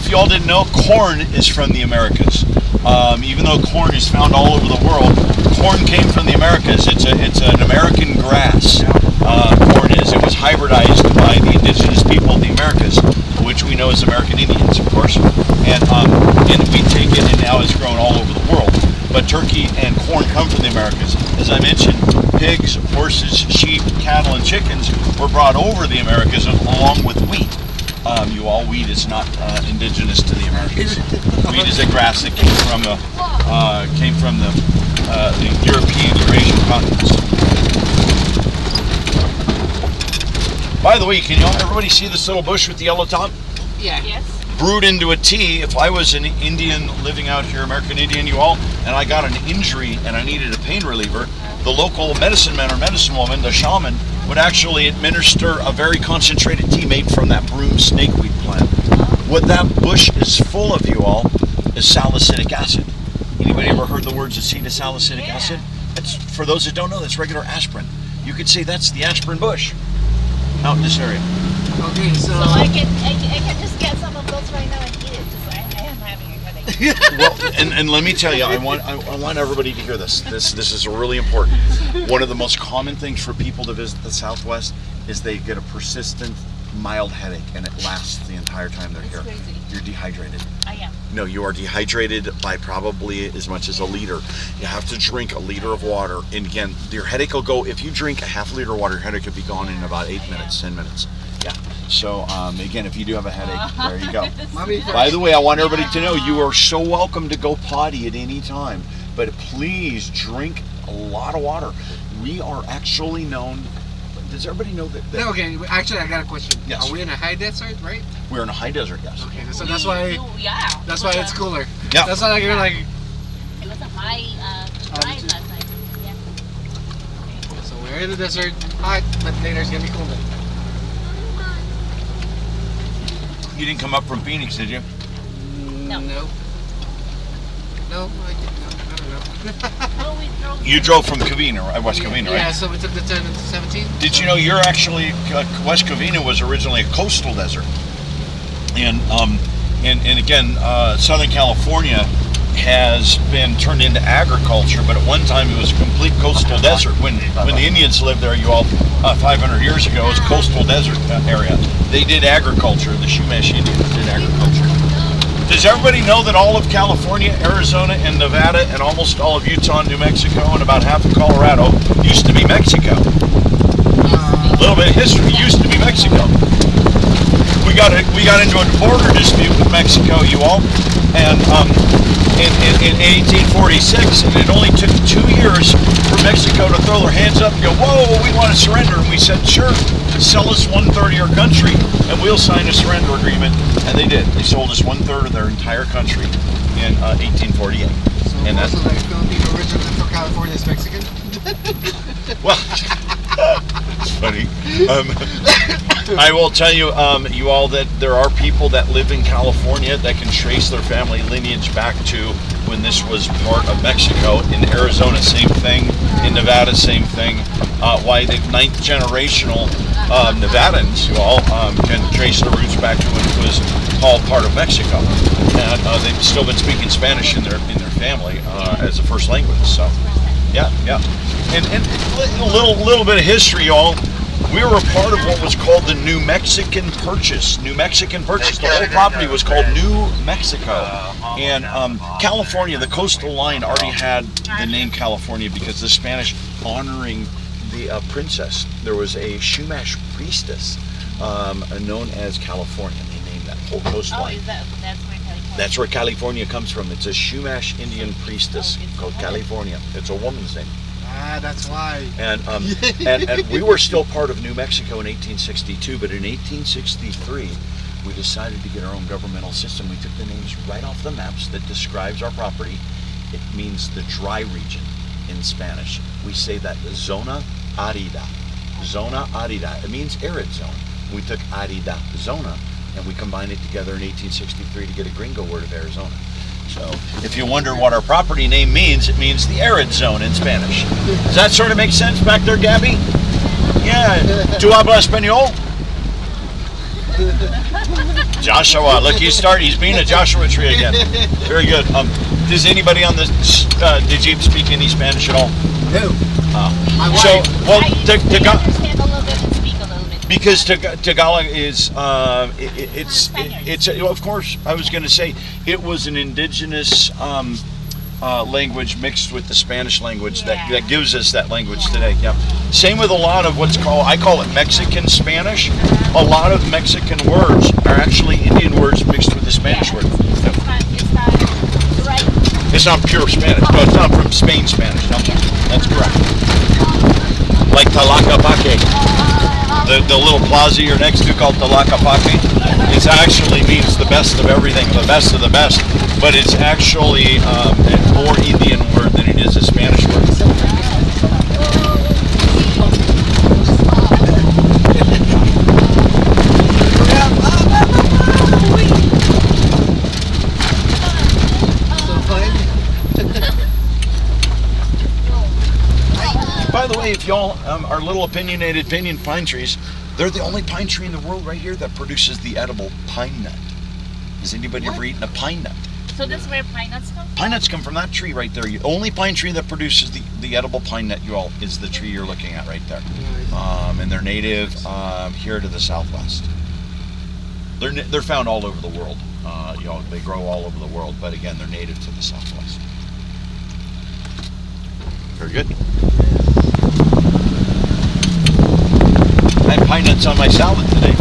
if y'all didn't know, corn is from the Americas. Even though corn is found all over the world, corn came from the Americas. It's an American grass. Corn is. It was hybridized by the indigenous people of the Americas, which we know as American Indians, of course. And we take it, and now it's grown all over the world. But turkey and corn come from the Americas. As I mentioned, pigs, horses, sheep, cattle, and chickens were brought over the Americas along with wheat. Wheat is not indigenous to the Americas. Wheat is a grass that came from the European, Eurasian continents. By the way, can everybody see this little bush with the yellow top? Yeah. Yes. Brewed into a tea. If I was an Indian living out here, American Indian, and I got an injury and I needed a pain reliever, the local medicine man or medicine woman, the shaman, would actually administer a very concentrated tea made from that broom snakeweed plant. What that bush is full of, is salicylic acid. Anybody ever heard the words acetylsalicylic acid? That's, for those that don't know, that's regular aspirin. You could say that's the aspirin bush out in this area. Okay, so I can just get some of those right now and eat it because I am having a headache. Well, and let me tell you, I want everybody to hear this. This is really important. One of the most common things for people to visit the Southwest is they get a persistent, mild headache, and it lasts the entire time they're here. Crazy. You're dehydrated. I am. No, you are dehydrated by probably as much as a liter. You have to drink a liter of water. And again, your headache will go, if you drink a half liter of water, your headache could be gone in about 8 minutes, 10 minutes. Yeah. So, again, if you do have a headache, there you go. By the way, I want everybody to know you are so welcome to go potty at any time. But please drink a lot of water. We are actually known. Does everybody know that? no, okay. Actually, I got a question. Yes. Are we in a high desert, right? We're in a high desert, yes. Okay, so that's why. Yeah. That's why it's cooler. Yeah. That's why you're like. It was a high drive last night. Yeah. So we're in the desert, hot, but later it's gonna be cool then. You didn't come up from Phoenix, did you? No. No. No, I don't know. Oh, we drove. You drove from Covina, right? West Covina, right? Yeah, so we took the 10 and 17. Did you know you're actually West Covina was originally a coastal desert, and again, Southern California has been turned into agriculture, but at one time it was a complete coastal desert. When the Indians lived there, 500 years ago, it was a coastal desert area. They did agriculture. The Chumash Indians did agriculture. Does everybody know that all of California, Arizona, and Nevada, and almost all of Utah, New Mexico, and about half of Colorado used to be Mexico? A little bit of history. Used to be Mexico. We got into a border dispute with Mexico, and in 1846, and it only took 2 years for Mexico to throw their hands up and go, "Whoa, we want to surrender." And we said, "Sure, sell us 1/3 of your country, and we'll sign a surrender agreement." And they did. They sold us 1/3 of their entire country in 1848. So And also like Filipino originally from California is Mexican. Well, it's funny. I will tell you, you all, that there are people that live in California that can trace their family lineage back to when this was part of Mexico. In Arizona, same thing. In Nevada, same thing. Why the 9th generational Nevadans, can trace their roots back to when it was all part of Mexico, and they've still been speaking Spanish in their family as a first language. So, yeah. And a little bit of history, y'all. We were a part of what was called the New Mexican Purchase. The whole property was called New Mexico. And California, the coastal line, already had the name California because the Spanish honoring the princess. There was a Chumash priestess known as California. They named that whole coastline. That's where California comes from. It's a Chumash Indian priestess called California. It's a woman's name. Ah, that's why. And we were still part of New Mexico in 1862, but in 1863, we decided to get our own governmental system. We took the names right off the maps that describes our property. It means the dry region in Spanish. We say that zona arida. Zona arida. It means arid zone. We took arida, zona, and we combined it together in 1863 to get a gringo word of Arizona. So if you wonder what our property name means, it means the arid zone in Spanish. Does that sort of make sense back there, Gabby? Yeah. ¿Tú hablas español? Joshua. Look, he's being a Joshua tree again. Very good. Does anybody on the did you speak any Spanish at all? No. My So, wife. well, I understand a little bit and speak a little bit. because Tagalog is it's Spaniards. of course I was going to say it was an indigenous language mixed with the Spanish language that gives us that language today. Yeah. Same with a lot of I call it Mexican Spanish. A lot of Mexican words are actually Indian words mixed with the Spanish word. It's not right. It's not pure Spanish. No, it's not from Spain Spanish. No, that's correct. Like Tlaquepaque. The little plaza you're next to called Tlaquepaque. It actually means the best of everything, the best of the best. But it's actually a more Indian word than it is a Spanish word. So fun. By the way, if y'all are little opinionated pinyon pine trees, they're the only pine tree in the world right here that produces the edible pine nut. Has anybody ever eaten a pine nut? So that's where pine nuts come from? Pine nuts come from that tree right there. The only pine tree that produces the edible pine nut, you all, is the tree you're looking at right there. And they're native here to the Southwest. They're found all over the world. They grow all over the world, but again, they're native to the Southwest. Very good. I had pine nuts on my salad today.